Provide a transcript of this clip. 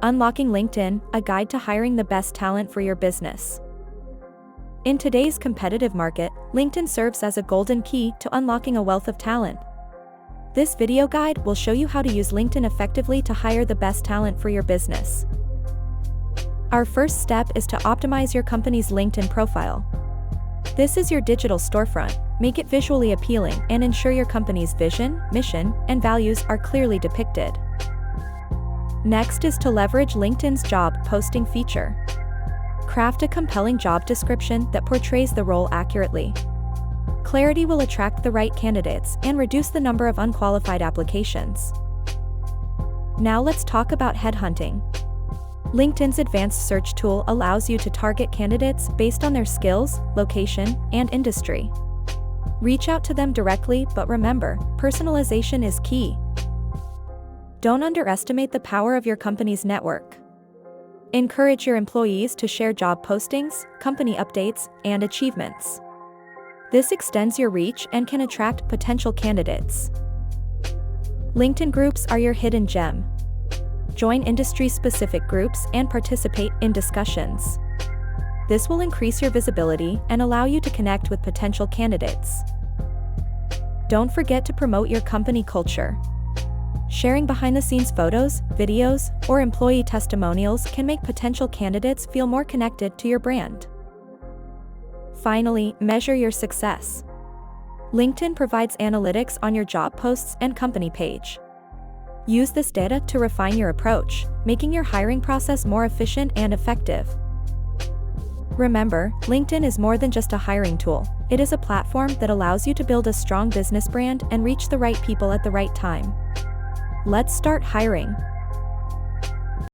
Unlocking LinkedIn, a guide to hiring the best talent for your business. In today's competitive market, LinkedIn serves as a golden key to unlocking a wealth of talent. This video guide will show you how to use LinkedIn effectively to hire the best talent for your business. Our first step is to optimize your company's LinkedIn profile. This is your digital storefront. Make it visually appealing and ensure your company's vision, mission, and values are clearly depicted. Next is to leverage LinkedIn's job posting feature. Craft a compelling job description that portrays the role accurately. Clarity will attract the right candidates and reduce the number of unqualified applications. Now let's talk about headhunting. LinkedIn's advanced search tool allows you to target candidates based on their skills, location, and industry. Reach out to them directly, but remember, personalization is key. Don't underestimate the power of your company's network. Encourage your employees to share job postings, company updates, and achievements. This extends your reach and can attract potential candidates. LinkedIn groups are your hidden gem. Join industry-specific groups and participate in discussions. This will increase your visibility and allow you to connect with potential candidates. Don't forget to promote your company culture. Sharing behind-the-scenes photos, videos, or employee testimonials can make potential candidates feel more connected to your brand. Finally, measure your success. LinkedIn provides analytics on your job posts and company page. Use this data to refine your approach, making your hiring process more efficient and effective. Remember, LinkedIn is more than just a hiring tool. It is a platform that allows you to build a strong business brand and reach the right people at the right time. Let's start hiring.